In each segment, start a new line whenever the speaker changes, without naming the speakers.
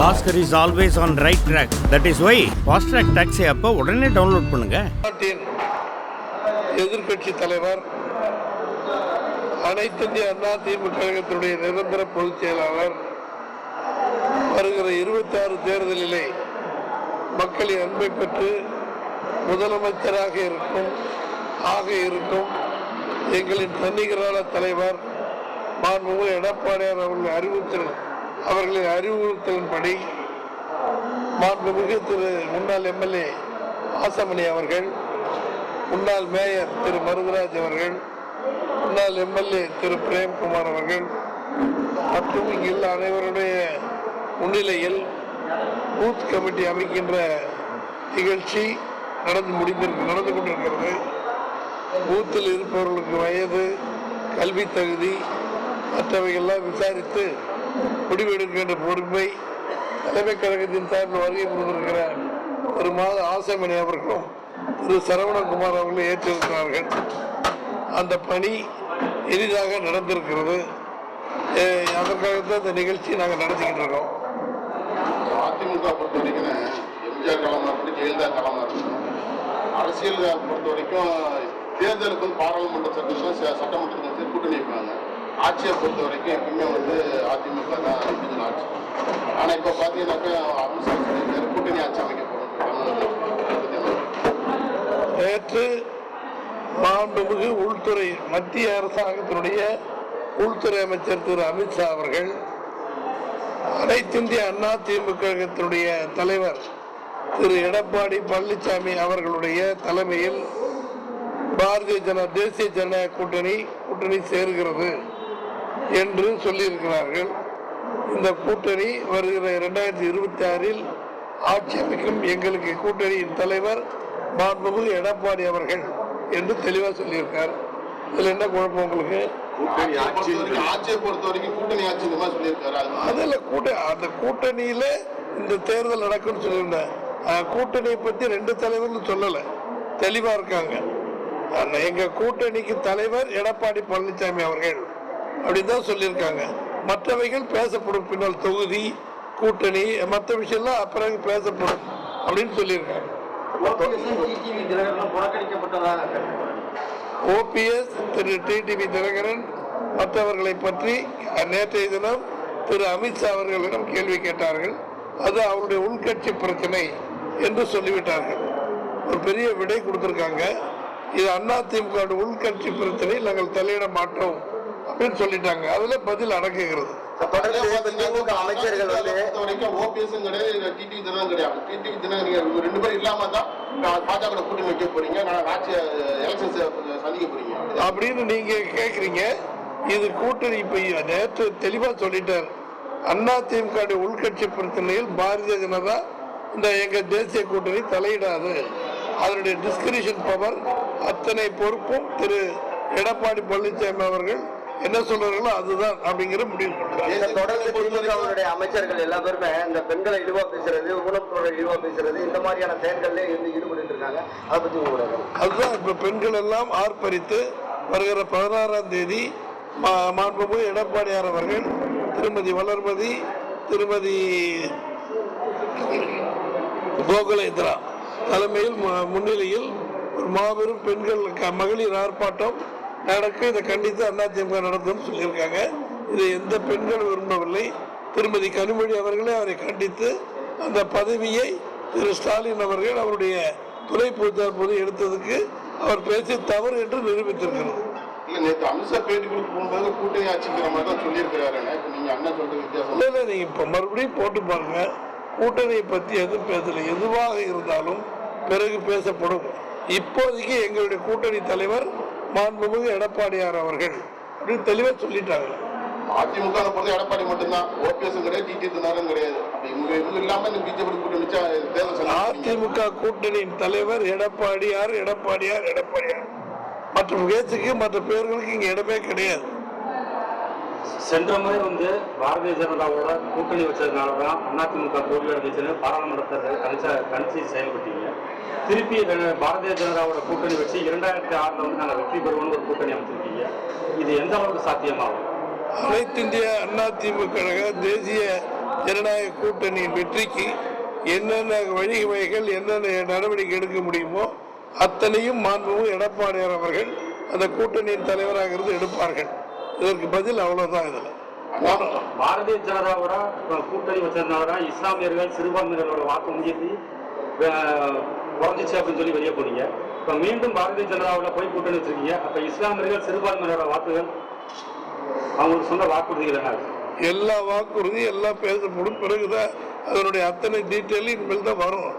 Oscar is always on right track. That is why Fast Track Taxi அப்ப உடனே download பண்ணுங்க.
எதிர்க்கட்சி தலைவர் அனைத்து இந்திய அண்ணா திமுக கழகத்தினுடைய நிரந்தர பொதுச் செயலாளர் வருகிற 26 தேர்தலிலே மக்களின் அன்பை பெற்று முதலமைச்சராக இருக்கும் எங்களின் தன்னிகரான தலைவர் மாண்புமிகு எடப்பாடியார் அவர்களின் அறிவுறுத்தலின்படி மாண்புமிகு திரு முன்னாள் எம்எல்ஏ ஆசமணி அவர்கள், முன்னாள் மேயர் திரு மருதராஜ் அவர்கள், முன்னாள் எம்எல்ஏ திரு பிரேம்குமார் அவர்கள் மற்றும் இங்குள்ள அனைவருடைய முன்னிலையில் பூத் கமிட்டி அமைக்கின்ற நிகழ்ச்சி நடந்து கொண்டிருக்கிறது. பூத்தில் இருப்பவர்களுக்கு வயது, கல்வி தகுதி மற்றவைகள்லாம் விசாரித்து முடிவெடுக்கின்ற பொறுப்பை தலைமை கழகத்தின் சார்பில் வருகை புரிந்திருக்கிற ஒரு மாத ஆசைமணி அவர்களும் திரு சரவணகுமார் அவர்களும் ஏற்றிருக்கிறார்கள். அந்த பணி எளிதாக நடந்திருக்கிறது. அதற்காகத்தான் இந்த நிகழ்ச்சி நாங்கள் நடத்திக்கிட்டு இருக்கோம்.
அதிமுக பொறுத்த வரைக்கும் எம்ஜிஆர் காலமாக இருக்கட்டும், ஜெயலலிதா காலமாக இருக்கட்டும், அரசியல் பொறுத்த வரைக்கும் தேர்தலுக்கு வந்து பாராளுமன்ற சட்டமன்றத்தில் கூட்டணி வைப்பாங்க. ஆட்சியை பொறுத்த வரைக்கும் எப்பவுமே அதிமுக தான் இண்டிவிஜுவல் ஆட்சி. ஆனால் இப்போ பார்த்தீங்கன்னாக்கா அமித்ஷா கூட்டணி ஆட்சி அமைக்க போகிறோம்.
நேற்று மாண்புமிகு உள்துறை மத்திய அரசாங்கத்தினுடைய உள்துறை அமைச்சர் திரு அமித்ஷா அவர்கள் அனைத்து இந்திய அண்ணா திமுக கழகத்தினுடைய தலைவர் திரு எடப்பாடி பழனிசாமி அவர்களுடைய தலைமையில் பாரதிய தேசிய ஜனநாயக கூட்டணி சேர்கிறது என்று சொல்லியிருக்கிறார்கள். இந்த கூட்டணி வருகிற 2026 ஆட்சி அமைக்கும் எங்களுக்கு கூட்டணியின் தலைவர் மாண்புமிகு எடப்பாடி அவர்கள் என்று தெளிவாக சொல்லியிருக்கார். இதுல என்ன குழப்பம் உங்களுக்கு?
ஆட்சியை பொறுத்த வரைக்கும் கூட்டணி ஆட்சி சொல்லியிருக்காரு.
அதில் அந்த கூட்டணியில இந்த தேர்தல் நடக்கும்னு சொல்லியிருந்தேன். கூட்டணியை பத்தி 2 தலைவர்கள் சொல்லல, தெளிவா இருக்காங்க. எங்க கூட்டணிக்கு தலைவர் எடப்பாடி பழனிசாமி அவர்கள் அப்படின்னு தான் சொல்லியிருக்காங்க. மற்றவைகள் பேசப்படும், பின்னால் தொகுதி, கூட்டணி, மற்ற விஷயம்லாம் அப்புறம் பேசப்படும் அப்படின்னு சொல்லியிருக்காங்க. ஓபிஎஸ் திரு டிடிவி தினகரன் மற்றவர்களை பற்றி நேற்றைய தினம் திரு அமித்ஷா அவர்களிடம் கேள்வி கேட்டார்கள். அது அவருடைய உள்கட்சி பிரச்சனை என்று சொல்லிவிட்டார்கள். ஒரு பெரிய விடை கொடுத்திருக்காங்க. இது அதிமுக உள்கட்சி பிரச்சனை, நாங்கள் தலையிட மாட்டோம் அப்படின்னு சொல்லிட்டாங்க. அதுல பதில் அடங்குகிறது.
அமைச்சர்கள் ஓபிஎஸ் கிடையாது, டிடிவி தினகரன் கிடையாது. டிடிவி தினகரன் 2 பேரும் இல்லாம தான் பாஜக கூட்டணி வைக்க போறீங்க, எலெக்ஷன்ஸ் சந்திக்க போறீங்க
அப்படின்னு நீங்க கேக்குறீங்க. இது கூட்டணி இப்ப நேற்று தெளிவா சொல்லிட்டார். அதிமுக உள்கட்சி பிரச்சனையில் பாரதிய ஜனதா இந்த எங்க தேசிய கூட்டணி தலையிடாது. அதனுடைய டிஸ்கிரிஷன் பவர் அத்தனை பொறுப்பும் திரு எடப்பாடி பழனிசாமி அவர்கள் என்ன சொல்றாங்களோ அதுதான் அப்படிங்கிற முடிவு
தொடர்ந்து அமைச்சர்கள் எல்லா பேருமே இந்த பெண்களை இழிவா பேசுறது, ஊனமுற்றோரை இழிவா பேசுறது, இந்த மாதிரியான செயல்கள்ல ஈடுபட்டு இருக்காங்க. அதை பத்தி
அதுதான் இப்ப பெண்கள் எல்லாம் ஆர்ப்பரித்து வருகிற 16ஆம் தேதி மாண்புமிகு எடப்பாடியார் அவர்கள் திருமதி வளர்மதி, திருமதி கோகுலேந்திரா தலைமையில் முன்னிலையில் ஒரு மாபெரும் பெண்கள் மகளிர் ஆர்ப்பாட்டம் நடக்க இதை கண்டித்து அதிமுக நடத்தும் சொல்லியிருக்காங்க. இதை எந்த பெண்கள் விரும்பவில்லை. திருமதி கனிமொழி அவர்களே அவரை கண்டித்து அந்த பதவியை திரு ஸ்டாலின் அவர்கள் அவருடைய துணை பொதுச்சார் போது எடுத்ததுக்கு அவர் பேசி தவறு என்று நிரூபித்திருக்கிறார்.
அமித்ஷா பேட்டி கொடுத்து போகும்போது கூட்டணி ஆட்சிங்கிற மாதிரி தான் சொல்லியிருக்கிறாரு. நீங்க அண்ணா சொல்ற வித்தியாசம்
இல்லை, நீங்க இப்ப மறுபடியும் போட்டு பாருங்க. கூட்டணியை பற்றி எதுவும் பேசல. எதுவாக இருந்தாலும் பிறகு பேசப்படும். இப்போதைக்கு எங்களுடைய கூட்டணி தலைவர் மாண்புமிகு எடப்பாடியார் அவர்கள் அப்படின்னு தெளிவா சொல்லிட்டாங்க.
அதிமுக பொறுத்த எடப்பாடி மட்டும்தான், ஓபிஎஸ் கிடையாது, டிடி தினகரன் கிடையாது. இவங்க இல்லாம பிஜேபி கூட்டணி
அதிமுக கூட்டணியின் தலைவர் எடப்பாடியார். மற்ற பேச்சுக்கு மற்ற பேர்களுக்கு இங்க இடமே கிடையாது.
சென்ற முறை பாரதிய ஜனதாவோட கூட்டணி வச்சதுனாலதான் அதிமுக தோல்வி அடைஞ்சுன்னு பாராளுமன்றத்தில் கணிச்சு செயல்பட்டீங்க. திருப்பி பாரதிய ஜனதாவோட கூட்டணி வச்சு 2006 நாங்கள் வெற்றி பெறுவோம்னு ஒரு கூட்டணி அமைச்சிருக்கீங்க. இது எந்த அளவுக்கு சாத்தியமாகும்?
அனைத்து இந்திய அண்ணா திமுக தேசிய ஜனநாயக கூட்டணியின் வெற்றிக்கு என்னென்ன வழிவகைகள் என்னென்ன நடவடிக்கை எடுக்க முடியுமோ அத்தனையும் மாண்புமிகு எடப்பாடியார் அவர்கள் அந்த கூட்டணியின் தலைவராக இருந்து எடுப்பார்கள். இதற்கு பதில் அவ்வளவுதான். இதுல
பாரதிய ஜனதாவோட கூட்டணி வச்சதுனால இஸ்லாமியர்கள் சிறுபான்மையினரோட வாக்கு வங்கி குறைஞ்சிச்சு அப்படின்னு சொல்லி வெளியே போனீங்க. இப்ப மீண்டும் பாரதிய ஜனதாவோட போய் கூட்டணி வச்சிருக்கீங்க. அப்ப இஸ்லாமியர்கள் சிறுபான்மையினரோட வாக்குகள் அவங்களுக்கு சொன்ன வாக்குறுதிகள் என்ன?
எல்லா வாக்குறுதி எல்லாம் பேசப்படும். பிறகுதான் அதனுடைய அத்தனை டீட்டெயில் இனிமேல் தான் வரும்.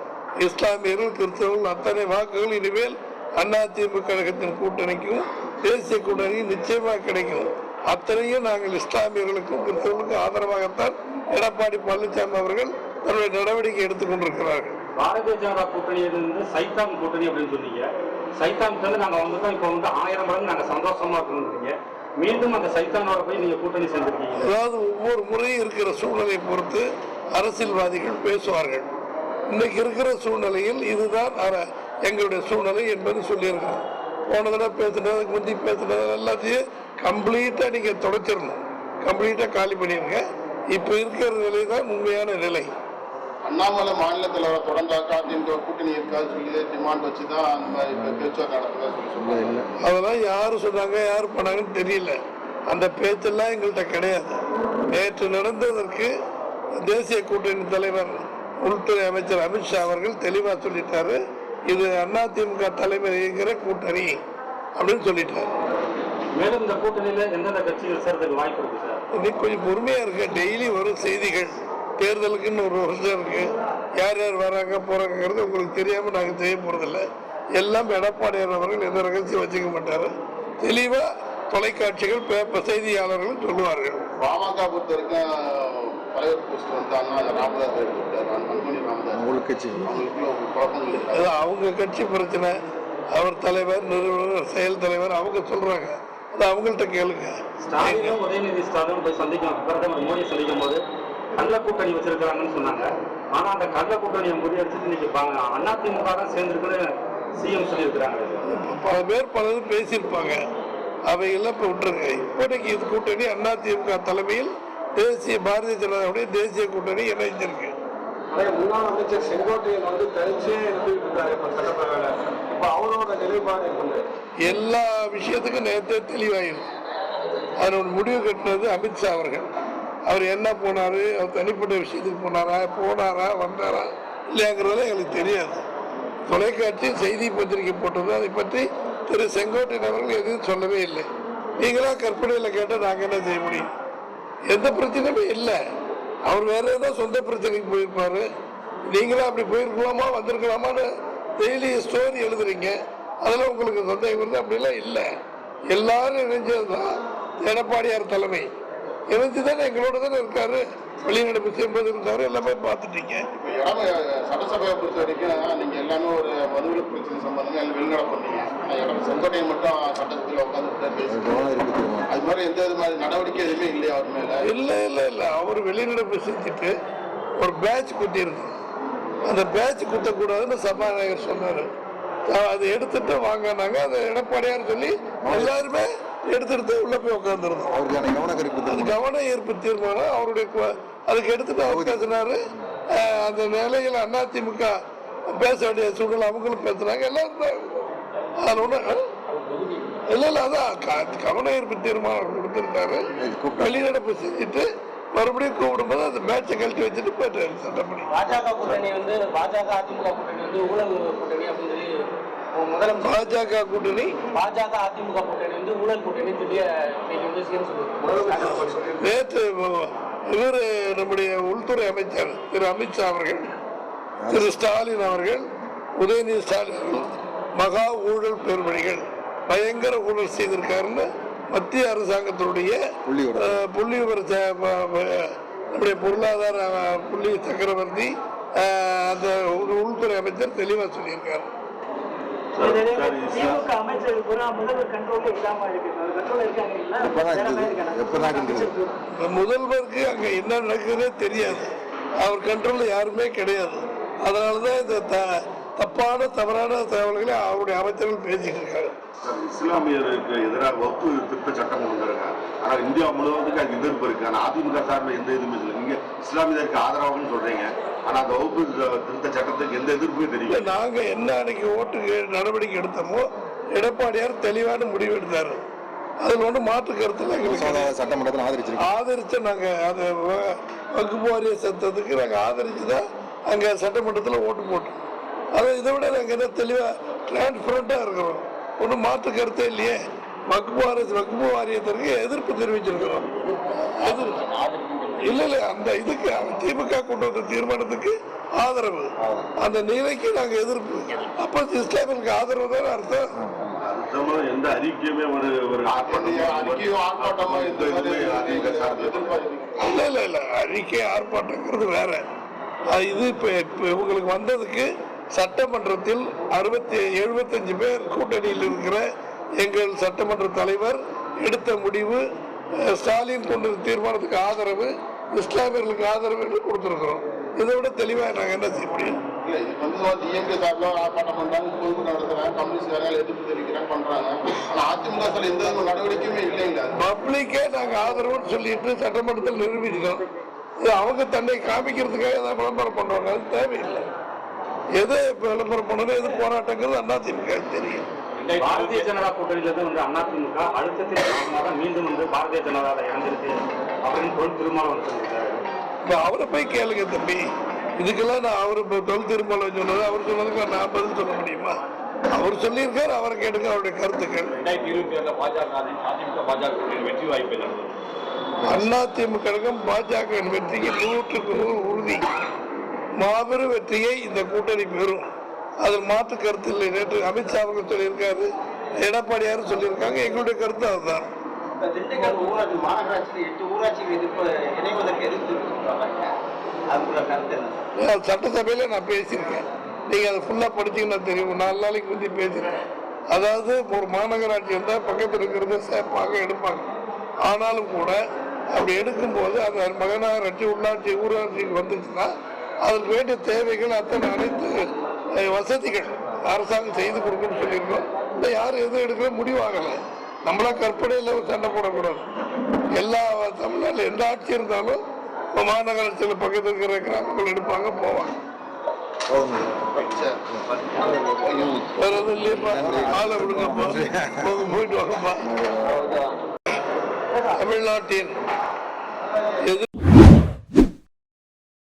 இஸ்லாமியர்கள் கிறிஸ்தவர்கள் அத்தனை வாக்குகள் இனிமேல் அதிமுக கழகத்தின் கூட்டணிக்கும் தேசிய கூட்டணிக்கும் நிச்சயமாக கிடைக்கும். அத்தனையும் நாங்கள் இஸ்லாமியர்களுக்கும் கிறிஸ்தவர்களுக்கும் ஆதரவாகத்தான் எடப்பாடி பழனிசாமி அவர்கள் தன்னுடைய நடவடிக்கை எடுத்துக் கொண்டிருக்கிறார்கள்.
பாரதிய ஜனதா கூட்டணி சைத்தாம் கூட்டணி அப்படின்னு சொன்னீங்க. சைத்தாம் நாங்க வந்துட்டோம். இப்போ 1000 மடங்கு நாங்க சந்தோஷமா இருக்கணும்ன்றீங்க. மீண்டும் அந்த சைத்தானோட போய் நீங்க கூட்டணி சேர்ந்திருக்கீங்க.
அதாவது ஒவ்வொரு முறையும் இருக்கிற சூழ்நிலையை பொறுத்து அரசியல்வாதிகள் பேசுவார்கள். இன்னைக்கு இருக்கிற சூழ்நிலையில் இதுதான் எங்களுடைய சூழ்நிலை என்பது சொல்லியிருக்கிறோம். போன தடவை பேசுனது முந்தி பேசுனது எல்லாத்தையும் கம்ப்ளீட்டா நீங்க தொடச்சிடணும். கம்ப்ளீட்டா காலி பண்ணிருங்க. இப்ப இருக்கிற நிலை தான் உண்மையான நிலை.
அண்ணாமலை மாநில தலைவரை தொடர்ந்தாக்கா அதிமுக கூட்டணி இருக்காது சொல்லி டிமாண்ட் வச்சுதான் அந்த மாதிரி பேச்சுவார்த்தை நடத்துறதா சொல்லி சொல்றாங்க.
அதெல்லாம் யாரு சொன்னாங்க, யாரு பண்ணாங்கன்னு தெரியல. அந்த பேச்செல்லாம் எங்கள்கிட்ட கிடையாது. நேற்று நடந்ததற்கு தேசிய கூட்டணி தலைவர் உள்துறை அமைச்சர் அமித்ஷா அவர்கள் தெளிவா சொல்லிட்டாரு. இது அதிமுக தலைமைங்கிற கூட்டணி அப்படின்னு சொல்லிட்டாரு.
மேலும் இந்த கூட்டணியில எந்தெந்த கட்சிகள் சேர்றதுக்கு வாய்ப்பு இருக்கு சார்?
இன்னைக்கு கொஞ்சம் பொறுமையா இருக்கு. டெய்லி வரும் செய்திகள். தேர்தலுக்குன்னு ஒரு வருஷம் இருக்கு. யார் யார் வராங்க போறாங்கிறது உங்களுக்கு தெரியாம நாங்க செய்ய போறதில்லை. எல்லாம் எடப்பாடியார் அவர்கள் எந்த ரகசியம் வச்சுக்க மாட்டாரு. தெளிவா தொலைக்காட்சிகள் செய்தியாளர்கள் சொல்லுவார்கள்.
பாமக பொறுத்த வரைக்கும் தலைவர் போஸ்ட் வந்தாங்கன்னா ராமதாஸ் அன்புமணி ராமதாஸ் அவங்களுக்குள்ள ஒரு குழப்பங்கள் இருக்கு.
அவங்க கட்சி பிரச்சனை. அவர் தலைவர், நிறுவனர், செயல் தலைவர் அவங்க சொல்றாங்க. அது அவங்கள்ட்ட கேளுங்க.
ஸ்டாலினும் உதயநிதி ஸ்டாலினும் போய் சந்திக்கும் பிரதமர் மோடி சந்திக்கும் போது கள்ள கூட்டணி வச்சிருக்காங்கன்னு சொன்னாங்க. ஆனா அந்த கள்ள கூட்டணியை முறியடிச்சுட்டு இன்னைக்கு அதிமுக தான் சேர்ந்திருக்குன்னு சிஎம் சொல்லியிருக்கிறாங்க.
பலரும் பேசியிருப்பாங்க. அவையெல்லாம் இப்ப விட்டுருங்க. இப்போதைக்கு இது கூட்டணி அதிமுக தலைமையில் தேசிய பாரதிய ஜனதாவுடைய தேசிய கூட்டணி இணைஞ்சிருக்கு.
முன்னாள் அமைச்சர் செங்கோட்டையன் தனிச்சே இருந்துட்டு அவரோட நிலைப்பாடு
எல்லா விஷயத்துக்கும் நேரத்தை தெளிவாயிருக்கு. அதனோட முடிவு கட்டினது அமித்ஷா அவர்கள். அவர் என்ன போனாரு, அவர் தனிப்பட்ட விஷயத்துக்கு போனாரா வந்தாரா இல்லையாங்கிறதுல எங்களுக்கு தெரியாது. தொலைக்காட்சி செய்தி பத்திரிகை போட்டது. அதை பற்றி திரு செங்கோட்டையன் அவர்கள் எதுவும் சொல்லவே இல்லை. நீங்களா கற்பனையில் கேட்டால் நாங்கள் என்ன செய்ய முடியும்? எந்த பிரச்சனையுமே இல்லை. அவர் வேற ஏதோ சொந்த பிரச்சனைக்கு போயிருப்பாரு. நீங்களும் அப்படி போயிருக்கலாமா வந்திருக்கலாமான்னு டெய்லி ஸ்டோரி எழுதுறீங்க. அதெல்லாம் உங்களுக்கு சந்தேகம் வந்து அப்படிலாம் இல்லை. எல்லாரும் இணைஞ்சதுதான் எடப்பாடியார் தலைமை. இணைஞ்சுதானே எங்களோட தானே இருக்காரு. வெளிநடப்பு செய்யும்போது இருந்தாரு. எல்லாமே பார்த்துட்டீங்க.
சட்டசபையை பொறுத்த வரைக்கும் நீங்க எல்லாமே ஒரு மதுவில பிரச்சனை சம்பந்தமா வெளிநடப்பு பண்ணீங்க. செங்கோட்டையன் மட்டும் சட்டத்தில் உட்காந்து பேசிட்டு அது மாதிரி எந்த மாதிரி நடவடிக்கை எதுவுமே இல்லையா அவர் மேல?
இல்ல அவர் வெளிநடப்பு செஞ்சுட்டு ஒரு பேட்ச் குத்திருந்தோம். அந்த பேட்ச் குத்தக்கூடாதுன்னு சபாநாயகர் சொன்னாரு. அதை எடுத்துட்டு வாங்கினாங்க. அதை எடப்பாடியார் சொல்லி எல்லாருமே எடுத்துட்டு உள்ள போய் உட்காந்துருந்தோம். கவன ஈர்ப்பு தீர்மானம் அவருடைய அதுக்கு எடுத்துட்டு அவர் பேசினாரு. அந்த நிலையில் அதிமுக பேச வேண்டிய சூழ்நிலை அவங்களும் பேசுனாங்க. எல்லாரும் இல்ல அதான் கவன ஈர்ப்பு தீர்மானம் கொடுத்திருந்தாரு. வெளிநடப்பு செஞ்சுட்டு மறுபடியும் கூப்பிடும்போது அந்த மேட்சை கழட்டி வச்சுட்டு போயிட்டாரு சட்டப்படி.
பாஜக கூட்டணி பாஜக அதிமுக கூட்டணி ஊழல் கூட்டணி அப்படின்னு சொல்லி
பாஜக கூட்டணி
அதிமுக கூட்டணி ஊழல் கூட்டணி
நேற்று இவர் நம்முடைய உள்துறை அமைச்சர் திரு அமித்ஷா அவர்கள், திரு ஸ்டாலின் அவர்கள், உதயநிதி ஸ்டாலின் அவர்கள் மகா ஊழல் பெருமணிகள் பயங்கர ஊழல் செய்திருக்காருன்னு மத்திய அரசாங்கத்தினுடைய புள்ளி நம்முடைய பொருளாதார புள்ளி சக்கரவர்த்தி அந்த உள்துறை அமைச்சர் தெளிவா சொல்லியிருக்காரு. முதல்வருக்கு அங்க என்ன நடக்குதுன்னே தெரியாது. அவர் கண்ட்ரோல்ல யாருமே கிடையாது. அதனாலதான் இந்த தப்பான தவறான தகவல்களை அவருடைய அமைச்சர்கள் பேசிட்டு இருக்காங்க.
இஸ்லாமியருக்கு எதிராக வகுப்பு திருத்த சட்டம் கொண்டு வந்திருக்காங்க. ஆனால் இந்தியா முழுவதுக்கு அது எதிர்ப்பு இருக்கு. ஆனால் அதிமுக சார்பில் எந்த எதுவுமே இல்லை. நீங்க இஸ்லாமியருக்கு ஆதரவாகன்னு சொல்றீங்க. ஆனால் அந்த வகுப்பு திருத்த சட்டத்துக்கு எந்த எதிர்ப்புமே தெரியல.
நாங்க என்ன அன்னைக்கு ஓட்டுக்கு நடவடிக்கை எடுத்தோமோ எடப்பாடியார் தெளிவான முடிவு எடுத்தாரு. அதில் ஒன்று மாற்று கருத்துல
சட்டமன்றத்தில்
ஆதரிச்சு நாங்க அதை வகுப்பு வாரிய சட்டத்துக்கு நாங்கள் ஆதரிச்சுதான் அங்க சட்டமன்றத்தில் ஓட்டு போட்டோம். அதை இதை விட நாங்கள் என்ன தெளிவா டிரான்ஸ்பரண்டா இருக்கிறோம். ஒன்றும் மாற்று கருத்தே இல்லையே. வகுப்பு வாரியத்திற்கு எதிர்ப்பு தெரிவிச்சிருக்கிறோம். இல்ல அந்த இதுக்கு திமுக கொண்டு வந்த தீர்மானத்துக்கு ஆதரவு, அந்த நிலைக்கு நாங்க எதிர்ப்பு. அப்ப இஸ்லாமியர்களுக்கு ஆதரவு தான் அர்த்தம்.
எந்த அறிக்கையுமே
இல்ல அறிக்கை ஆர்ப்பாட்டங்கிறது வேற. இது இப்ப இவங்களுக்கு வந்ததுக்கு சட்டமன்றத்தில் 75 பேர் கூட்டணியில் இருக்கிற எங்கள் சட்டமன்ற தலைவர் எடுத்த முடிவு, ஸ்டாலின் கொண்டு தீர்மானத்துக்கு ஆதரவு, இஸ்லாமியர்களுக்கு ஆதரவு என்று கொடுத்திருக்கிறோம். இதை விட தெளிவா நாங்க என்ன செய்ய முடியும்? பப்ளிக்கே நாங்க ஆதரவுன்னு சொல்லிட்டு சட்டமன்றத்தில் நிரூபிச்சிட்டோம். அவங்க தன்னை காமிக்கிறதுக்காக ஏதாவது விளம்பரம் பண்ணுவாங்க. அது தேவையில்லை. எது விளம்பரம் பண்ணணும், எது போராட்டங்கிறது அதிமுக தெரியும்.
பாரதிய ஜனதா கூட்டணியிலிருந்து அதிமுக அழுத்தத்தின் காரணமாக மீண்டும் பாரதிய ஜனதாவில் இணைஞ்சிருக்கு அப்படின்னு தொல் திருமாவளவன் வந்திருக்காரு.
அவரை போய் கேளுங்க தம்பி. இதுக்கெல்லாம் நான் அவரு தொல் திருமாவளவன் சொன்னது அவர் சொன்னதுக்கு நான் பதில் சொல்ல முடியுமா? அவர் சொல்லியிருக்காரு, அவரை கேட்டுங்க அவருடைய கருத்துக்கள்.
2027 பாஜக வெற்றி வாய்ப்பு
அதிமுக பாஜக வெற்றிக்கு 100% உறுதி. மாபெரும் வெற்றியை இந்த கூட்டணி பெறும். அதில் மாற்று கருத்து இல்லை. நேற்று அமித்ஷா அவர்கள் சொல்லியிருக்காரு, எடப்பாடியாரும் சொல்லியிருக்காங்க. எங்களுடைய கருத்து அதுதான்.
திண்டுக்கல் ஊராட்சி மாநகராட்சியில் 8 ஊராட்சிகள் இணைவதற்கு எதிர்த்து
சட்டசபையில நான் பேசியிருக்கேன். நீங்க அதை ஃபுல்லா படிச்சீங்கன்னா தெரியும். 4 நாளைக்கு முந்தி பேசியிருக்கேன். அதாவது ஒரு மாநகராட்சி இருந்தால் பக்கத்தில் இருக்கிறத சேர்ப்பாங்க, எடுப்பாங்க. ஆனாலும் கூட அப்படி எடுக்கும்போது அந்த மகநகராட்சி உள்ளாட்சி ஊராட்சிக்கு வந்துச்சுன்னா அதுக்கு வேண்டிய தேவைகள் அனைத்து வசதிகள் அரசாங்கம் செய்து கொடுக்கணும்னு சொல்லியிருக்கோம். இல்லை யாரும் எதுவும் எடுக்கிற முடிவாகலை. நம்மளா கற்பனையில் சண்டை போடக்கூடாது. எல்லா தமிழ்நாட்டில் எந்த ஆட்சி இருந்தாலும் மாநகராட்சியில் பக்கத்தில் இருக்கிற கிராமங்கள் எடுப்பாங்க, போவாங்க. வேற எதுவும் இல்லையப்பா, ஆளை விடுங்கப்பா, போயிட்டு வாங்கப்பா. தமிழ்நாட்டின்